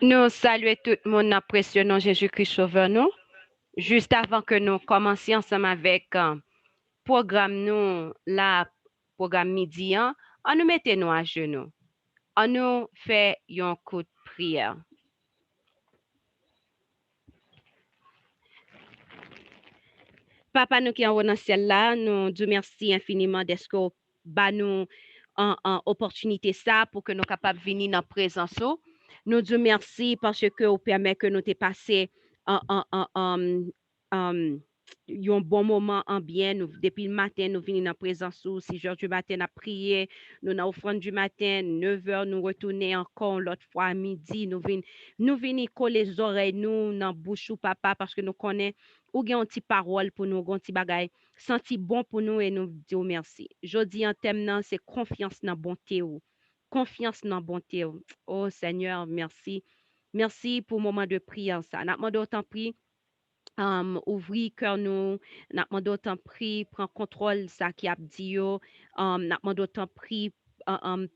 Nous saluons tout le monde, apprécions Jésus-Christ Sauveur nous. Juste avant que nous commencions ensemble avec programme nous, la programme midi, on nous mettez nous à genoux. On nous fait un coup de prière. Papa nous qui est en haut dans le ciel là, nous disons merci infiniment d'être que bah nous en opportunité ça pour que nous capables de venir dans la présence. Nous disons merci parce que vous permet que nous te passer en, en, en, en, en- un bon moment en bien. Nous, depuis le matin, nous venons dans la présence. 6 heures du matin, nous prié. Nous, dans l'offrande du matin, 9 heures, nous retourner encore l'autre fois à midi. Nous venons coller les oreilles, nous, dans la bouche, papa, parce que nous connaissons ou gen une petite parole pour nous, un petit bagay, senti bon pour nous et nous dire merci. Jodi en thème nan, c'est confiance dans bonté ou. Confiance dans bonté ou. Oh Seigneur, merci. Merci pour le moment de prière ça. N'a demandé autant pris ouvrir cœur nous, n'a demandé autant pris prend contrôle ça qui a dit yo, n'a demandé autant pris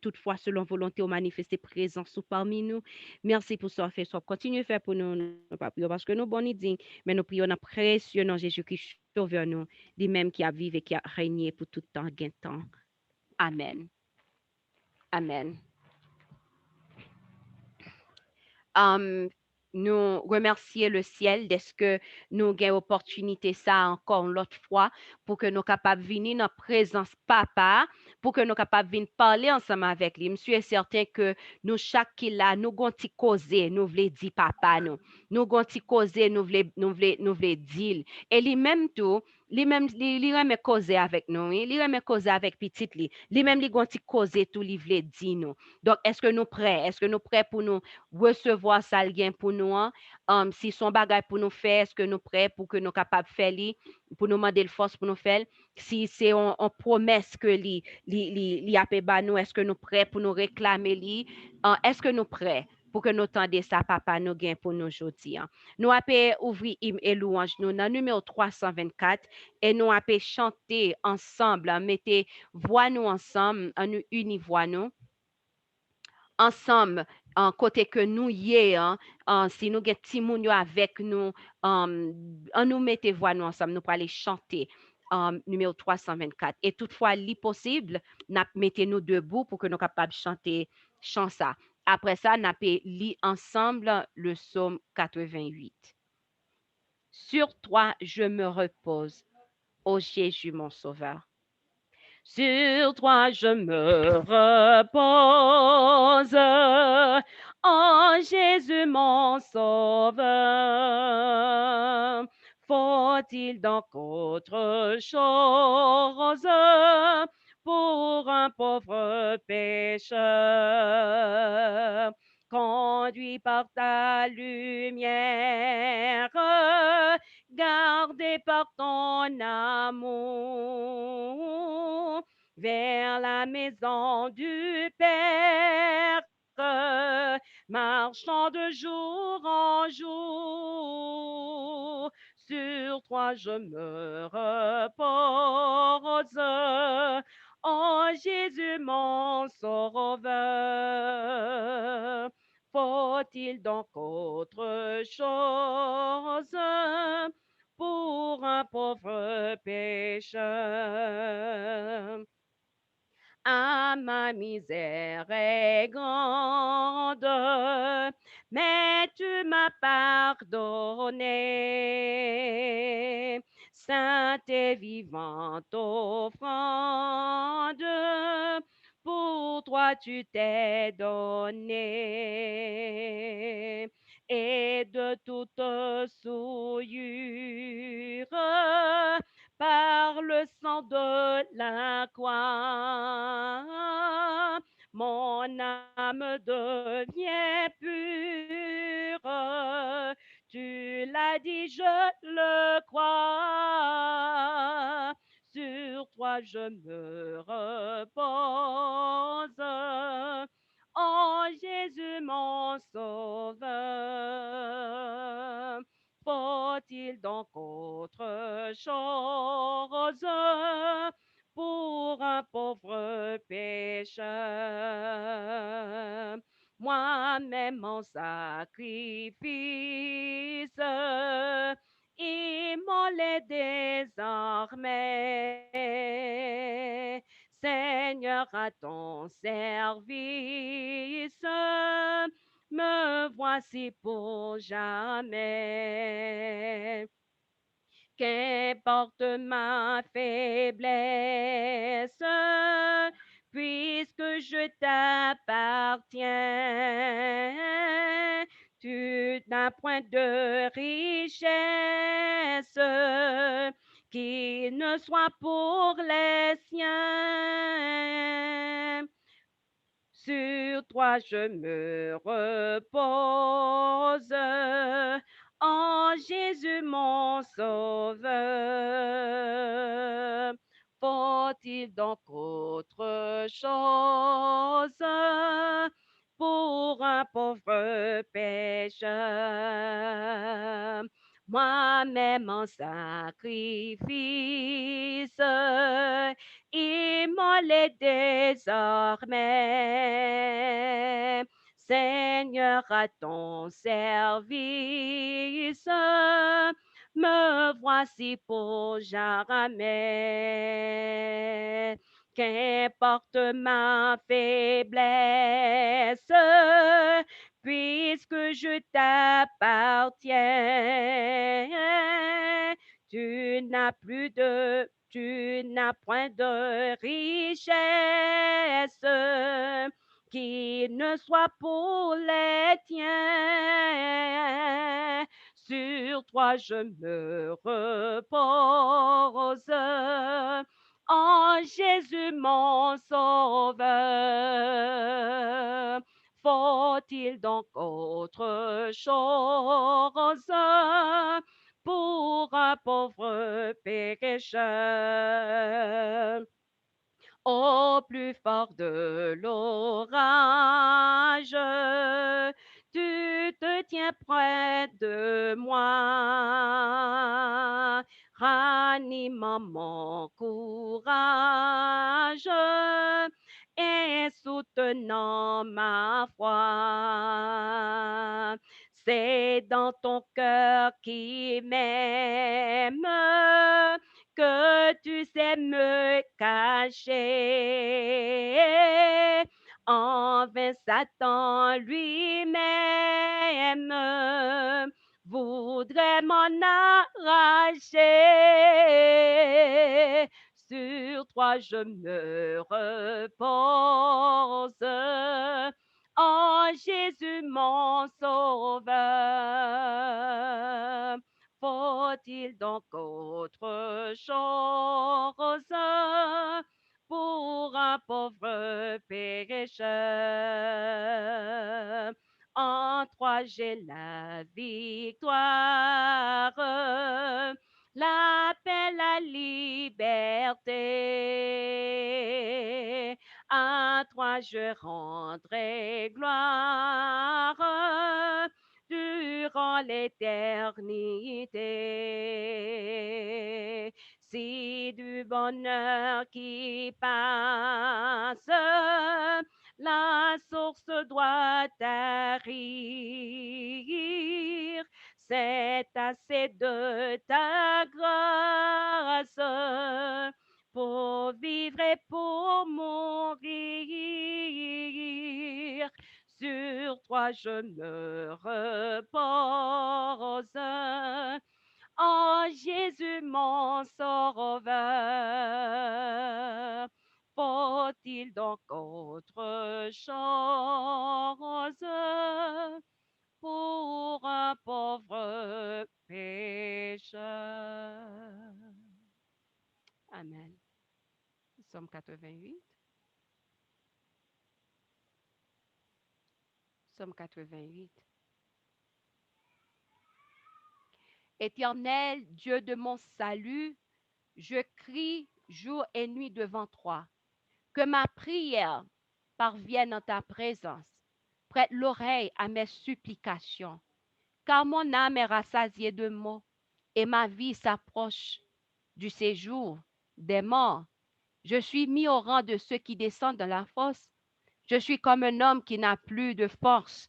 toutefois selon volonté au manifester présence ou parmi nous. Merci pour ça fait ça. Continuez à faire pour nous, pas prier parce que nous bon dit, mais nous prions dans précieux nom Jésus-Christ sauveur nous, lui même qui a vécu et qui a régné pour tout temps, gain temps. Amen. Amen. Um, nous remercier le ciel d'est-ce que nous avons opportunité ça encore l'autre fois pour que nous capables de venir dans la présence papa, pour que nous capables de venir parler ensemble avec lui. Je suis certain que nous chaque qui là, nous avons causer, nous voulons dire papa nous avons causer, nous voulons dire. Et lui-même tout, lui-même lui remet causer avec nous, hein. Lui remet causer avec petite lui-même lui gonti causer tout, lui voulait dire nous. Donc est-ce que nous prêts? Est-ce que nous prêts pour nous recevoir ça le gain pour nous hein? Si son bagage pour nous faire, est-ce que nous prêts pour que nous capables de faire li, pour nous demander le force pour nous faire? Si c'est en promesse que li appelle ba nous, est-ce que nous prêts pour nous réclamer li? Est-ce que nous prêts pour que nous tendez ça, papa, nous gain pour nous aujourd'hui, hein? Nous avons ouvrir hymne et louange nous dans numéro 324 et nous avons chanter ensemble, hein, mettez voix nous ensemble, nous uni voix nous ensemble en côté que nous y est hein, si nous avons petit moun yo avec nous nous mettez voix nous ensemble nous pour aller chanter numéro 324 et toutefois li possible n'a mettez nous debout pour que nous capables chanter chant ça après ça n'a li ensemble le psaume 88. Sur toi je me repose, ô Jésus mon sauveur. Sur toi je me repose, en Jésus mon sauveur. Faut-il donc autre chose pour un pauvre pécheur? Conduit par ta lumière, gardé par ton amour, vers la maison du Père, marchant de jour en jour. Sur toi je me repose, en Jésus mon sauveur. Faut-il donc autre chose pour un pauvre pécheur? Ah, ma misère est grande, mais tu m'as pardonné. Sainte et vivante offrande, pour toi tu t'es donné. Et de toute souillure, par le sang de la croix, mon âme devient pure. Tu l'as dit, je le crois. Sur toi je me repose, en Jésus mon sauveur. Faut-il donc autre chose pour un pauvre pécheur? Moi moi-même en sacrifice, immolé désormais. Seigneur, à ton service, me voici pour jamais. Qu'importe ma faiblesse, puisque je t'appartiens, tu n'as point de richesse qui ne soit pour les siens. Sur toi je me repose, en Jésus mon sauveur. Faut-il donc autre chose pour un pauvre pécheur? Moi-même en sacrifice, immolé désormais. Seigneur, à ton service, me voici pour jamais. Qu'importe ma faiblesse, puisque je t'appartiens, tu n'as point de richesse qui ne soit pour les tiens. Sur toi je me repose, en Jésus mon sauveur. Faut-il donc autre chose pour un pauvre pécheur? Au plus fort de l'orage, tu te tiens près de moi, ranimant mon courage et soutenant ma foi. C'est dans ton cœur qui m'aime que tu sais me cacher. En vain Satan lui-même voudrait m'en arracher. Sur toi je me repose, en Jésus mon sauveur. Faut-il donc autre chose pour un pauvre pécheur? En toi j'ai la victoire, la paix, la liberté. À toi je rendrai gloire durant l'éternité. Si du bonheur qui passe, la source doit tarir. C'est assez de ta grâce pour vivre et pour mourir. Sur toi je me repose, en Jésus mon sauveur. Faut-il donc autre chose pour un pauvre pécheur? Amen. Somme 88. Somme 88. Éternel Dieu de mon salut, je crie jour et nuit devant toi. Que ma prière parvienne en ta présence. Prête l'oreille à mes supplications, car mon âme est rassasiée de maux et ma vie s'approche du séjour des morts. Je suis mis au rang de ceux qui descendent dans la fosse. Je suis comme un homme qui n'a plus de force.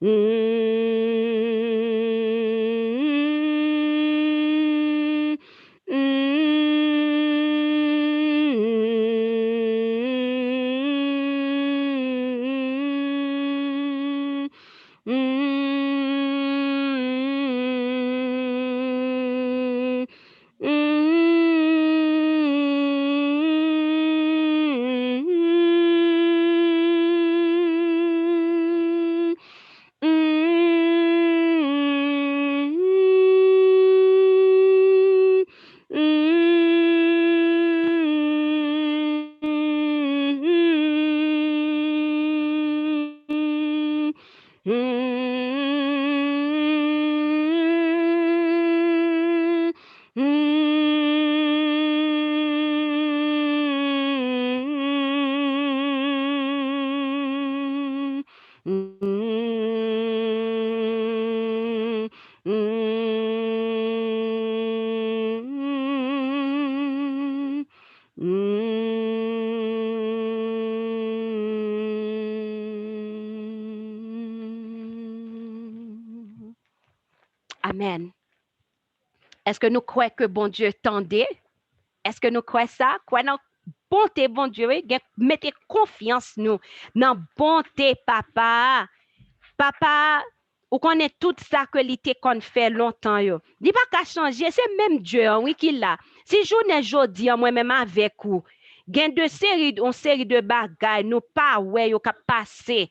Amen. Est-ce que nous croyons que bon Dieu tendait? Est-ce que nous croyons ça? Quoi non? Bonté, bon Dieu, mettez confiance nous dans bonté, papa. Papa, ou connaît tout ça que l'été qu'on fait longtemps yo. Dis pas qu'à changer, c'est même Dieu oui qui l'a. Si journée jodi moi même avec vous, gain de série de bagages nous pas ouais yo ka passer.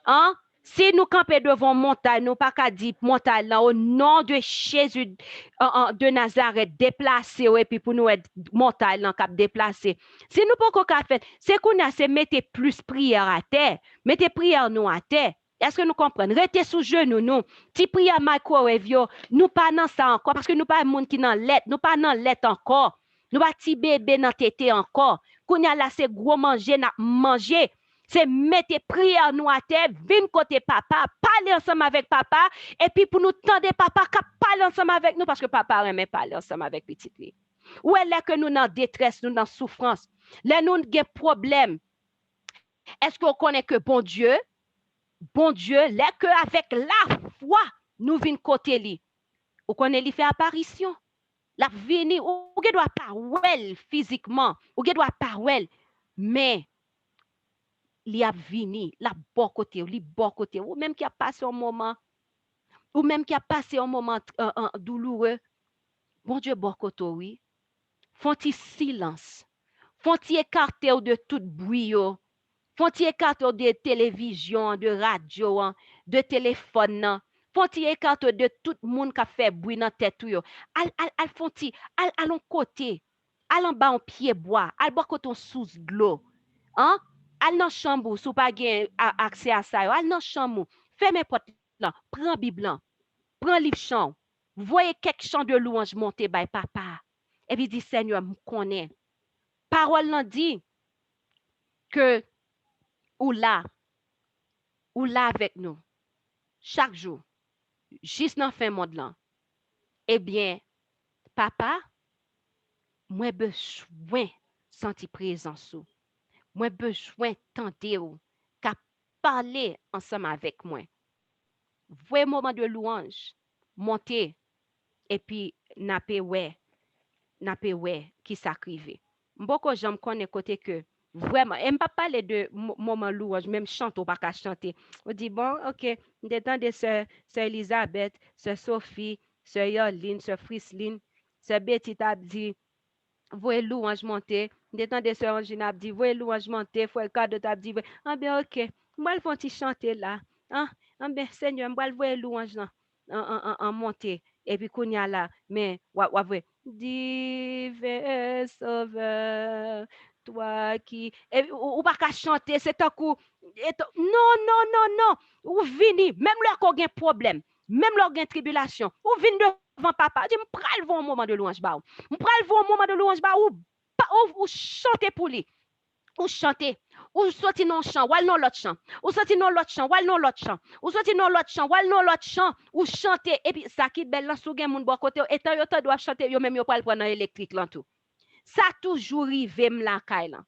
Hein? Si nous camper devant montagne, nous pas qu'à dire montagne là au nom de Jésus de Nazareth déplacer et puis pour nous être montagne là cap déplacer. Si nous pas qu'à faire, c'est qu'on a se mettre plus prière à terre, mettez prière nous à terre. Est-ce que nous comprenons? Restez sous genoux, nous. Si prière microwave, nous pas dans ça encore, parce que nous pas monde qui dans lettre, nous pas dans lettre encore. Nous pas petit bébé dans tété encore. Qu'on y a là, c'est gros manger, n'a manger. C'est mettre prière nous à terre, venir côté papa, parler ensemble avec papa, et puis pour nous tendre papa, qui parle ensemble avec nous, parce que papa aime parler ensemble avec petit lui. Où est là que nous dans détresse, nous dans souffrance, là nous avons problème. Est-ce qu'on connaît que bon Dieu, là que avec la foi, nous venons côté lui. Ou connaît lui fait apparition. La vini, ou doit pas well physiquement, ou doit pas well, mais li a vini, la bon côté, li bon côté, ou même qui a passé un moment, douloureux, bon Dieu bon côté, oui. Font-ils silence, font-ils écarter de tout bruit, font-ils écarter de télévision, de radio, de téléphone, font-ils écarter de tout le monde qui a fait bruit dans tête, al font-ils, al côté, al en bas en pied bois, al bois côté sous de l'eau, hein? Al dans chambre, sous pas gen accès à ça, al dans chambre, fermez porte là, prends Bible, prends livre chant, voyez quelques chants de louange monter by papa. Et puis dit Seigneur, me connais. Parole là dit que ou là avec nous chaque jour, juste dans fin monde là. Eh bien, papa, moi besoin sentir présence ou. Moi besoin tenter ou, qu'à parler ensemble avec moi. Voyez moment de louange, monter et puis napé ouais qui s'acrive. Beaucoup j'aime connaît côté que vraiment, et pas parler de moment louange, même chanter ou pas qu'à chanter. On dit bon, OK, détend de sœur Elisabeth, sœur Sophie, sœur Yoline, sœur Frisline, sœur Betty t'a dit voyez louange monter, détend de sœur Angine a dit voyez louange monter, frère Cadeau t'a dit ah bien OK, moi le font chanter là. Hein? Ah bien Seigneur, moi le voyez louange là en monter et puis qu'on y a là mais ouais divin sauveur toi qui ou pas qu'à chanter c'est un coup non ou vini même là qu'on a un problème même là qu'on a une tribulation ou vini devant papa dit me pral voir un moment de louange ba me pral voir un moment de louange ba ou chanter pour lui ou chanter ou sorti non chant ou non l'autre chant ou sorti non l'autre chant ou non l'autre chant ou sorti non l'autre chant ou non l'autre chant ou chanter et puis ça qui belle là sou gen moun bon côté et tant yo doit chanter yo même yo pas le prendre électrique là tout ça toujours rive m la kay là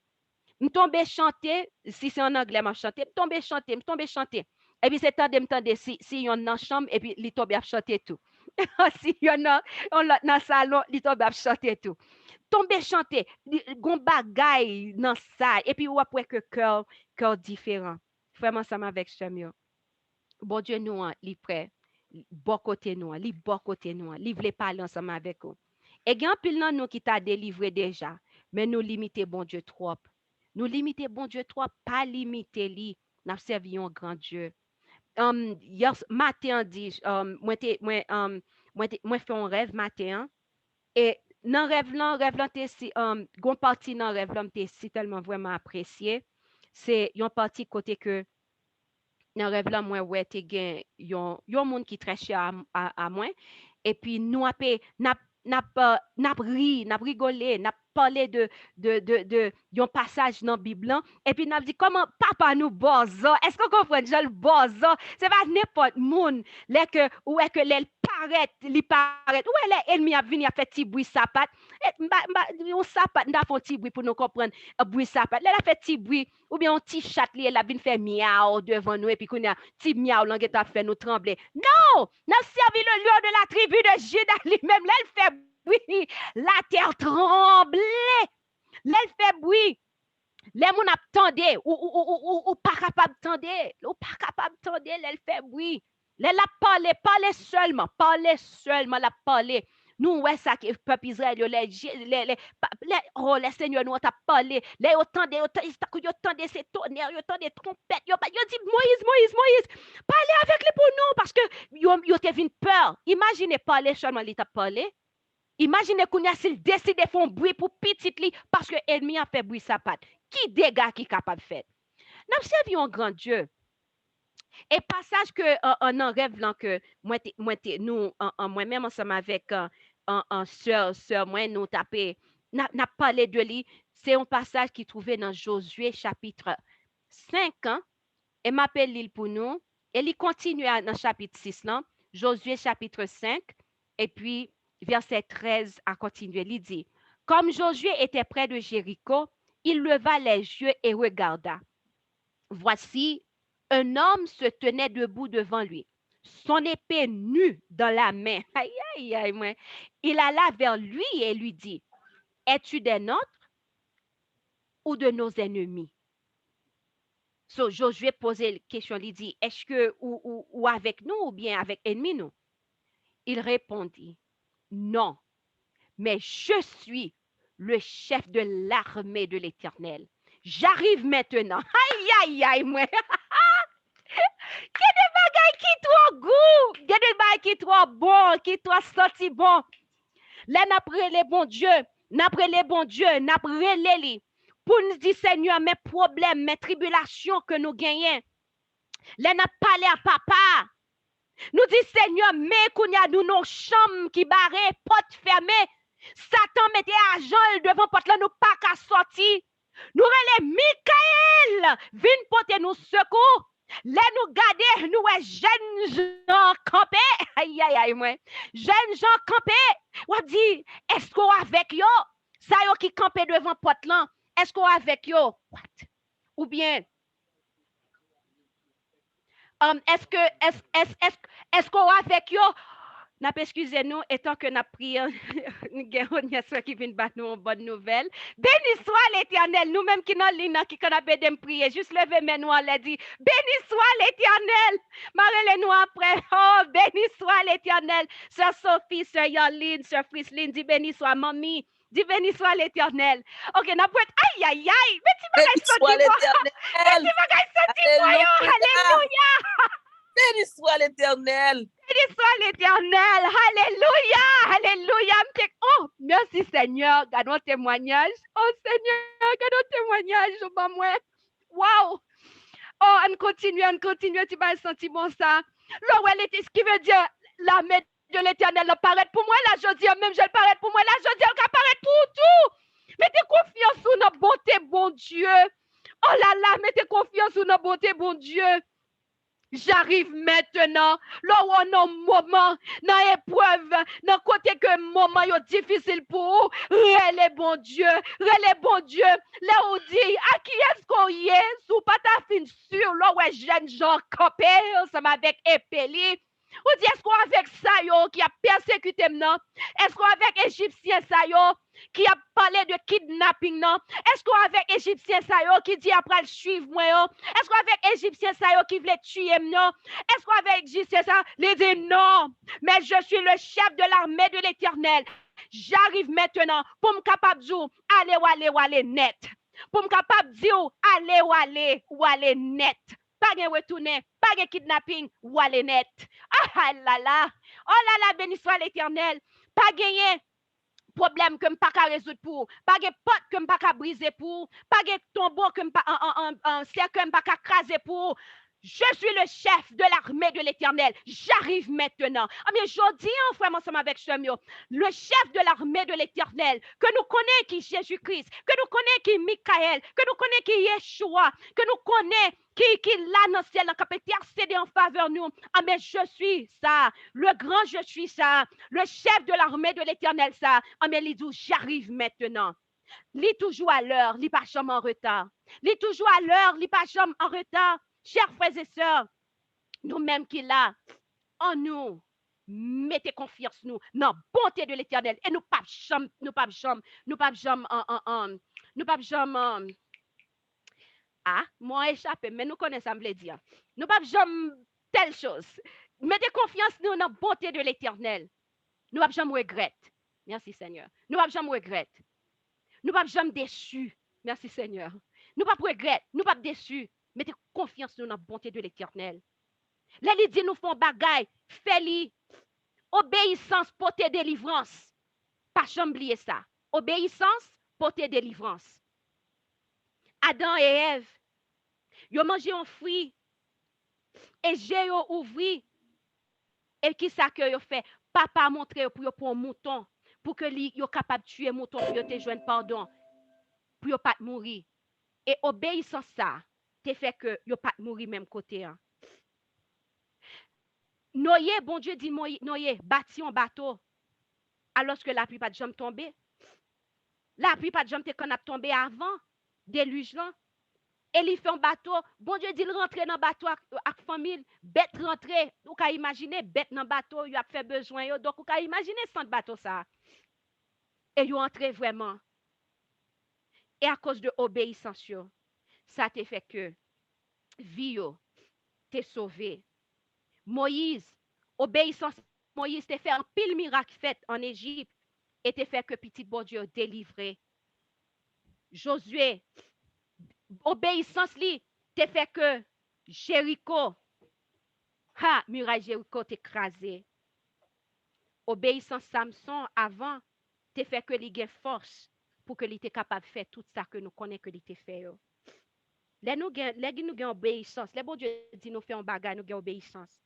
me tomber chanter si c'est en anglais m'a chanter me tomber chanter Et puis, c'est temps de me tendre si yon dans chambre, et puis, li tombe à chanter tout. Si yon dans le salon, li tombe à chanter tout. Tombe chanter, gon bagay dans ça, et puis, ou après que cœur différent. Vraiment, ça avec Chamio. Bon Dieu, nous, li prêt. Bon côté nous, li bon côté nous, li vle parler ensemble avec nous. Et gen pile nan nous qui t'a délivré déjà, mais nous limiter bon Dieu trop. Nous limiter bon Dieu trop, pas limiter li. N'a servi un grand Dieu. Hier matin dit moi fait un rêve matin et dans rêve là t'es si gon partie dans rêve là t'es si tellement vraiment apprécié. C'est yon partie côté que dans rêve là moi ouais t'es gen yon monde qui très cher à moi et puis nous après n'a ri n'a rigolé n'a parlé de yon passage dans Bible là, et puis n'a dit comment papa nous bozo est-ce qu'on comprend Jean bozo c'est pas n'importe monde les que ou est que les paraît ou les ennemis a venir a fait petit bruit sapat on sapat n'a fait petit bruit pour nous comprendre bruit sapat là a fait petit bruit ou bien un petit chat li la vinn fait miaou devant nous et puis qu'on a petit miaou là qui a fait nous trembler. Non, n'a servi le lion de la tribu de Juda lui-même là il fait bruit, la terre tremble, là il fait bruit. Les moun attendent ou pas capable tendre, ou pas capable tendre, elle fait bruit. Elle a parlé seulement, la parler. Nous, ouais, ça que peuple Israël, les seigneurs nous ont parlé. Les entendez, ces tonnerres, ils entendent des trompettes. Ils dit Moïse, parlez avec les pour nous parce que ils ont une peur. Imaginez parler seulement, il t'a parlé. Imaginez qu'on a s'il décide de faire un bruit pour petit li parce que l'ennemi a fait bruit sa patte. Qui dégâts qui est capable de faire? Nous servi un grand Dieu. Et passage que en rêve là que moi-même ensemble avec un sœur moi nous taper n'a parlé de lui, c'est un passage qui trouvait dans Josué chapitre 5 et m'appelle l'île pour nous et il continue dans chapitre 6 là, Josué chapitre 5 et puis verset 13 à continuer, il dit comme Josué était près de Jéricho, il leva les yeux et regarda. Voici, un homme se tenait debout devant lui, son épée nue dans la main. Aïe, aïe, aïe, moi. Il alla vers lui et lui dit, es-tu des nôtres ou de nos ennemis? So, Josué posait la question, il dit, est-ce que ou avec nous ou bien avec ennemis nous? Il répondit, non, mais je suis le chef de l'armée de l'Éternel. J'arrive maintenant. Aïe, aïe, aïe, moi. Qu'il y a des bagailles qui trop goût, il y a des bagailles qui trop bon, qui trop senti bon. Là, n'après les bons dieux, n'après les pour nous dire, Seigneur, mes problèmes, mes tribulations que nous gagnons. Là, n'a parlé à papa. Nous dit, Seigneur, mais qu'on y a nous nos chambres qui barrées, portes fermées. Satan mettait argent devant porte là, nous pas qu'à sortir. Nous relais Michael, viens porter nous secours. Là nous garder, nous jeunes gens campés. Aïe, aïe, aïe, moi. Jeunes gens campés. On dit, est-ce qu'on avec yo? Ça yo qui campé devant porte là. Est-ce qu'on avec yo? What? Ou bien, est-ce qu'on avec yo? Excusez-nous, étant que nous prions, nous avons qui vient battre nous une bonne nouvelle. Béni soit l'Éternel, nous-mêmes qui nous ligne, qui avons de prier, juste lever mes nous, on l'a dit. Béni soit l'Éternel. Marrez-nous après. Oh, béni soit l'Éternel. Sœur Sophie, Sœur Yoline, Sœur Frislin, dit béni soit mamie. Dis béni soit l'Éternel. Ok, n'a pas aïe aïe aïe. Mais tu vas gagner soit l'Éternel. Alléluia. Béni soit l'Éternel. Béni soit l'Éternel. Alléluia. Alléluia. Oh, merci Seigneur. Gardons témoignage. Oh Seigneur, gardons témoignage. Oh, moi. Wow. Oh, on continue. Tu vas sentir bon ça. L'Orwell était ce qui veut dire la main de l'Éternel apparaît pour moi. Là, je dis, même je le paraît pour moi. Là, je dis, elle apparaît pour tout. Mettez confiance sur notre bonté, bon Dieu. Oh là là, mettez confiance sur notre bonté, bon Dieu. J'arrive maintenant, là où on a un moment, dans l'épreuve, dans le côté que moment est difficile pour vous, relais bon Dieu, là où dit, à qui est-ce qu'on y est, sous pas ta fin sûr, là où est jeune Jean campé, ensemble avec épeli, ou dit, est-ce qu'on avec ça, yo, qui a persécuté maintenant, est-ce qu'on avec Égyptien ça, yo, qui a parlé de kidnapping, non? Est-ce qu'on avec Égyptien ça, yo, qui dit après le suivre, moi, yo? Est-ce qu'on avec Égyptien ça, yo, qui voulait tuer, non? Est-ce qu'on avec Égyptien ça, il dit non, mais je suis le chef de l'armée de l'Éternel. J'arrive maintenant pour me capable de dire, allez, net. Pour me capable de dire, allez, net. Pas de retourner, pas de kidnapping, ou aller net. Ah là là, oh là là, béni soit l'Éternel. Pas gagner problème que je pas résoudre pour, pas de porte que je pas briser pour, pas de tombeau que je pas un cercle que je pas craser pour. Je suis le chef de l'armée de l'Éternel. J'arrive maintenant. Ah mais je dis frère ensemble avec Samuel, le chef de l'armée de l'Éternel, que nous connaissons qui Jésus-Christ, que nous connaissons qui Michael, que nous connaissons qui Yeshua, que nous connaissons qui là dans le ciel, qui peut intercéder en faveur de nous. Ah mais je suis ça, le grand je suis ça, le chef de l'armée de l'Éternel ça. Ah mais il dit j'arrive maintenant. Lis toujours à l'heure, lis pas jamais en retard. Lis toujours à l'heure, lis pas jamais en retard. Chers frères et sœurs, nous-mêmes qui là, en nous, mettez confiance nous dans la bonté de l'Éternel et nous pas jamais, ah, moi échappé, mais nous connaissons ça me le dire. Nous pas jamais telle chose. Mettez confiance nous dans la bonté de l'Éternel. Nous pas jamais regretter. Merci Seigneur. Nous pas jamais regretter. Nous pas jamais déçus. Merci Seigneur. Nous pas regretter, nous pas déçus. Mettez confiance dans la bonté de l'Éternel. Là, il dit nous font bagaille, fais-li. Obéissance, porter délivrance. Pas jamais oublier ça. Obéissance, porter délivrance. Adam et Ève, ils ont mangé un fruit et j'ai ouvert. Et qui ça que yo fait? Papa a montré pour un mouton, pour que li yo capable de tuer mouton, pour yo te joindre pardon, pour yo pas mourir. Et obéissance ça, te fait que yo pas mourir même côté. Hein. Noé, bon Dieu dit Noé, bâti un bateau, alors que la pluie pas de jamais tomber. La pluie pas de jamais te tomber avant, déluge là. Et il fait un bateau, bon Dieu dit il rentre dans le bateau avec famille, bête rentrer, ou ka imaginer bête dans le bateau, il a fait besoin donc ou ka imaginer sans bateau ça. Et il entré vraiment. Et à cause de obéissance ça te fait que vie t'es sauvé. Moïse, obéissance Moïse te fait un pile miracle fait en Égypte et te fait que petit bon Dieu délivré. Josué, obéissance li te fait que Jéricho, muraille Jéricho t'écrasé. Obéissance Samson avant te fait que li gen force pour que li te capable de faire tout ça que nous connaissons que li te fait. Les nous gen obéissance, les bon Dieu dit nous fait un bagage nous gen obéissance.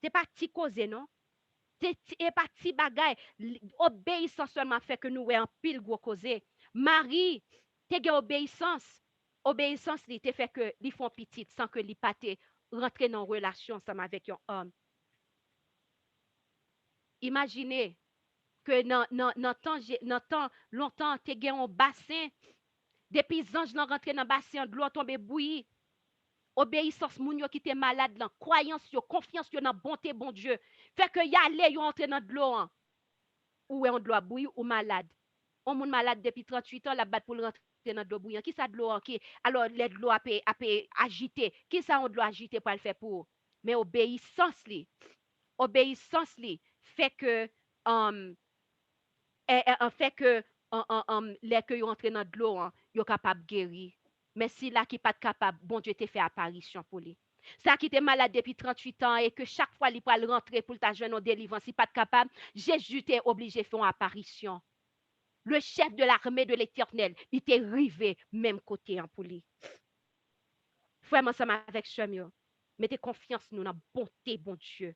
C'est pas petit cause non? C'est pas petit bagage, obéissance seulement fait que nous en pile gros cause. Marie, te gen obéissance. Obéissance li te fait que li font petite sans que li pas te rentrer dans relation ensemble avec un homme. Imaginez que dans temps longtemps te gen un bassin depuis anges nan rentré dans bassin de l'eau tombe bouilli. Obéissance moun yo qui te malade là, croyance yo, confiance yo dans bonté bon Dieu, fait que y aller yo entrer dans de l'eau ou on doit bouillir ou malade. On moun malade depuis 38 ans la bat pour rentrer dans de l'eau bouillant. Qui ça de l'eau qui alors l'aide l'eau a agiter. Qui ça on doit agiter pour le faire pour? Mais obéissance li fait que fait que les que yo entrer dans de l'eau yo capable guérir. Mais si là qui pas capable, bon Dieu te fait apparition pour lui. Ça qui était malade depuis 38 ans et que chaque fois il peut rentrer pour ta jeune en délivrance, si pas capable, Jésus t'est obligé de faire une apparition. Le chef de l'armée de l'Éternel, il t'est rivé même côté pour lui. Frère, ensemble avec Samuel, mettez confiance nous dans la bonté bon Dieu.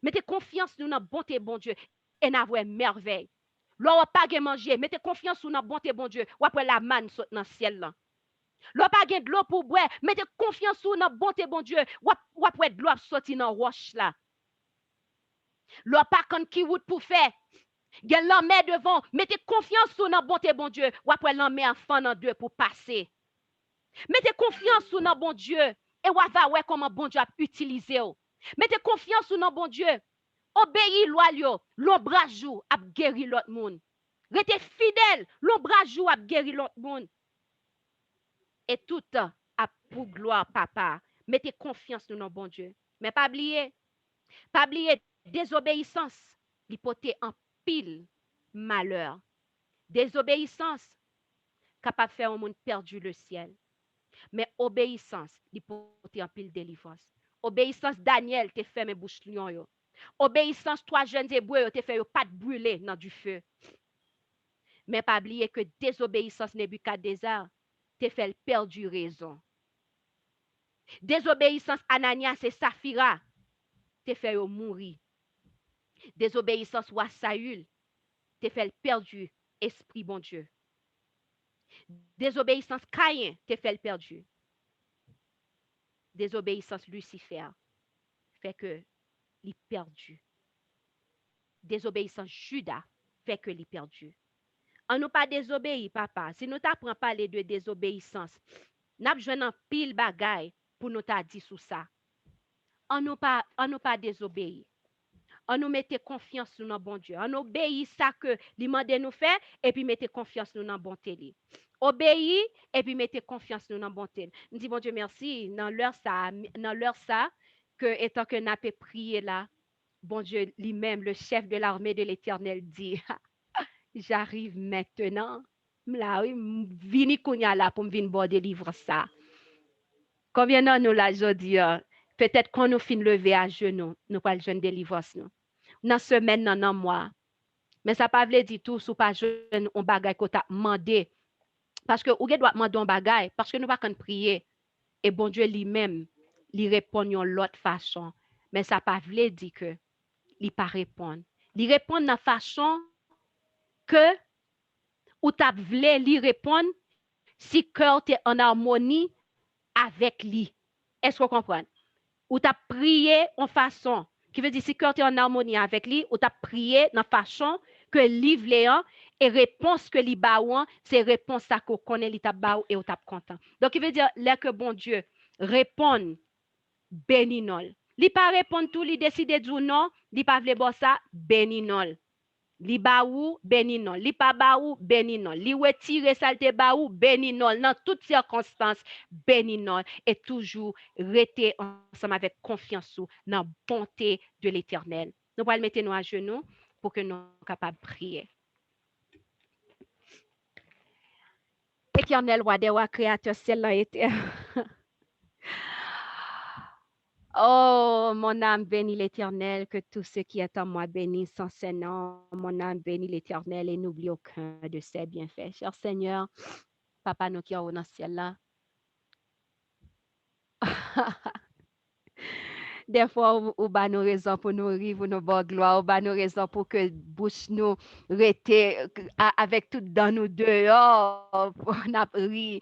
Mettez confiance nous dans la bonté bon Dieu et n'a une merveille. L'on pas manger, mettez confiance nous dans la bonté bon Dieu. Ou après la manne saute dans le ciel là. L'eau pas gen de l'eau pour boire, mettez confiance sur notre bonté, bon Dieu. Ou après de l'eau sorti dans roche là. L'eau pas quand qui route pour faire. Gen l'emmè devant, mettez confiance sur notre bonté, bon Dieu. Ou après l'emmè enfant dans deux pour passer. Mettez confiance sur notre bon Dieu. Et ou va ouais comment bon Dieu a utilisé. Mettez confiance sur notre bon Dieu. Obéis loi, l'ombrage a guéri l'autre monde. Restez fidèle, l'ombrage a guéri l'autre monde. Et tout a pour gloire, papa. Mettez confiance dans notre bon Dieu. Mais pas oublier, désobéissance, l'hypothèse en pile malheur. Désobéissance, capable de faire un monde perdu le ciel. Mais obéissance, l'hypothèse en pile délivrance. Obéissance, Daniel, te fait mes bouches lion yo. Obéissance, trois jeunes hébreux, te fait pas de brûler dans du feu. Mais pas oublier que désobéissance, Nebuchadnezzar, te fait perdu raison. Désobéissance, Ananias et Saphira, te fait mourir. Désobéissance, roi Saül, te fait perdu esprit bon Dieu. Désobéissance, Caïn, te fait perdu. Désobéissance, Lucifer, fait que il perdu. Désobéissance, Judas, fait que il perdu. On nous pas désobéi, papa. Si nous t'apprend parler de désobéissance, n'a besoin un pile bagay pour nous t'a dit sous ça. On nous pas désobéi. On nous mette confiance sur notre bon Dieu. On obéit ça que lui mande nous faire et puis mettez confiance dans notre bonté li. Obéis et puis mettez confiance dans notre bonté. Nous dit bon Dieu merci dans l'heure ça que étant que n'a pas prié là, bon Dieu lui-même le chef de l'armée de l'Éternel dit j'arrive maintenant. Là oui, vini kounya là pour me venir border livre ça. Combien d'années nous là aujourd'hui peut-être qu'on nous fin lever à genoux, nous pas le jeune délivrance nous. Dans semaine dans mois. Mais ça pas veut dire tout sous pas jeune on bagay qu'on t'a demandé parce que ou doit demander un bagay parce que nous pas quand prier et bon Dieu lui-même lui répond de l'autre façon. Mais ça pas veut dire que il pas répondre. Il répond de la façon que ou t'a voulu lui répondre si cœur est en harmonie avec lui. Est-ce que vous comprenez? Ou t'as prié en façon qui veut dire si cœur est en harmonie avec lui, ou t'as prié dans façon que livre léant et réponse que li baouan, c'est réponse ça qu'on connaît li t'a baou et ou t'a content. Donc il veut dire là que bon Dieu répond béninol. Li pas répondre tout, li décide de dire non, li pas vle bon ça béninol. Li baou béninol, li pas baou béninol, li retire salte baou béninol dans toutes circonstances béninol et toujours rester ensemble avec confiance dans la bonté de l'Éternel. Nous allons mettre nous à genoux pour que nous soyons capables de prier. Éternel, roi des rois, créateur, ciel et terre. Oh, mon âme bénit l'Éternel, que tout ce qui est en moi bénisse son Saint-Nom. Mon âme bénit l'Éternel et n'oublie aucun de ses bienfaits. Cher Seigneur, Papa, nous qui sommes dans ce ciel-là. Des fois, ou ba nous raison pour nous rire, pour nous voir gloire, ou ba nous raison pour que bouche nous rete avec tout dans nous dehors, pour nous rire.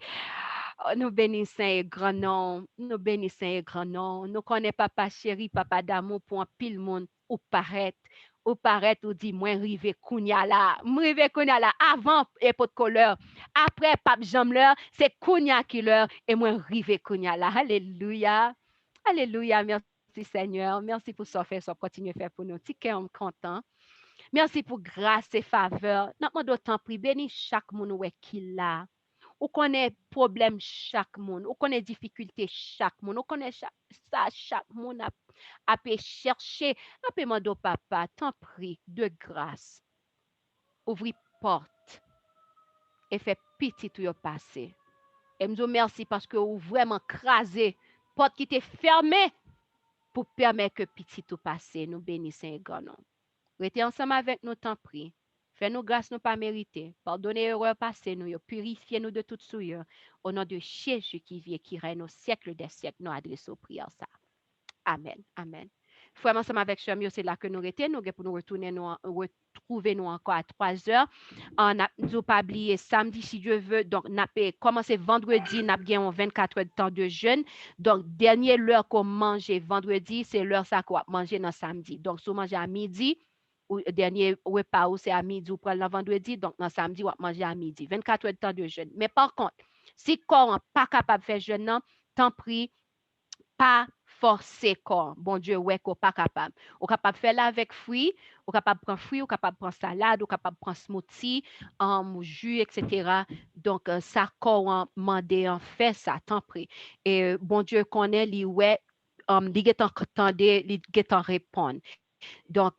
Nous bénissons et grand nom, nous bénissons et grand nom. Nous connaissons papa chéri, papa d'amour pour un pile monde ou paraît ou dit moi rive kounya là, avant et pot couleur, après pape jamleur, c'est kounya qui leur et moi rive kounya là. Alléluia. Alléluia, merci Seigneur. Merci pour ça fait, ça continue à faire pour nous. Si on est content. Merci pour grâce et faveur. Notre d'autant prie, bénis chaque monde qui l'a. On connaît problème chaque monde, on connaît difficulté chaque monde, on connaît chaque monde a pu chercher, a pu demander au papa, t'en prie de grâce. Ouvrir porte et fait petit tout passer. Et me merci parce que vous vraiment crasé porte qui était fermée pour permettre que petit tout passe. Nous bénissons et gagnons. Restez ensemble avec nous, t'en prie. Fais-nous grâce, nous pas mériter. Pardonnez erreurs passées, nous, purifiez-nous de toute souillure. Au nom de Jésus qui vit et qui règne au siècle des siècles, nous adressons prière ça. Amen. Amen. Frère, ensemble avec Chemio, c'est là que nous restons. Nous pour nous retourner, nous retrouver nous encore à 3 heures. On n'a pas oublié samedi, si Dieu veut. Donc, n'a pas commencé vendredi, n'a gagné 24 heures de temps de jeûne. Donc, dernière l'heure qu'on mange vendredi, c'est l'heure ça qu'on va manger dans samedi. Donc, si vous mangez à midi, ou dernier repas ou c'est à midi ou prendre le vendredi, donc dans samedi, on va manger à midi. 24 heures de temps de jeûne. Mais par contre, si corps n'est pas capable de faire jeûne, tant pis, pas forcer corps. Bon Dieu, ouais, qu'on pas capable. On capable de faire là avec fruits, on capable de prendre fruits, on capable de prendre salade, on capable de prendre smoothie, jus, etc. Donc, ça corps mandé en fait ça, tant pis. Et bon Dieu connaît, lui, ouais, il est en attendait, il est en répondre. Donc,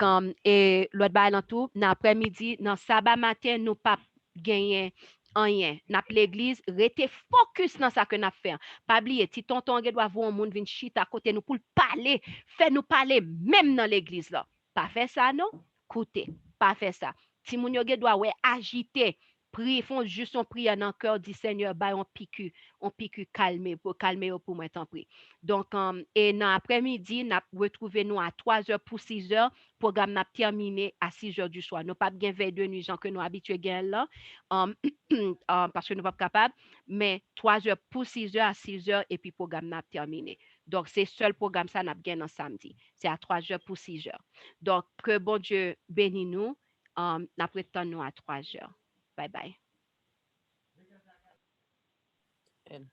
et l'autre bail dans tout, dans l'après-midi, dans sabbat matin, nous pas gagner rien. N'a l'église, rester focus dans ça que n'a fait. Pas oublier, si tonton doit voir un monde venir chita à côté nous pour parler, fait nous parler même dans l'église là. Pas faire ça non? Écoutez, pas faire ça. Si moun yo doit ouais agiter, prier, font juste son prière dans le cœur du Seigneur, bah on piqûre calmer pour moi tant pis. Donc, et dans l'après-midi, nous retrouvé nous à 3 heures pour 6 heures. Programme n'a terminé à 6 heures du soir. Nous pas bien veille de nuit, gens que nous habitués là, parce que nous pas capables. Mais 3 heures pour 6 heures à 6 heures et puis programme n'a terminé. Donc, c'est seul programme ça n'a bien dans samedi. C'est à 3 heures pour 6 heures. Donc, que bon Dieu bénisse nous. N'a nous à 3 heures. Bye bye. And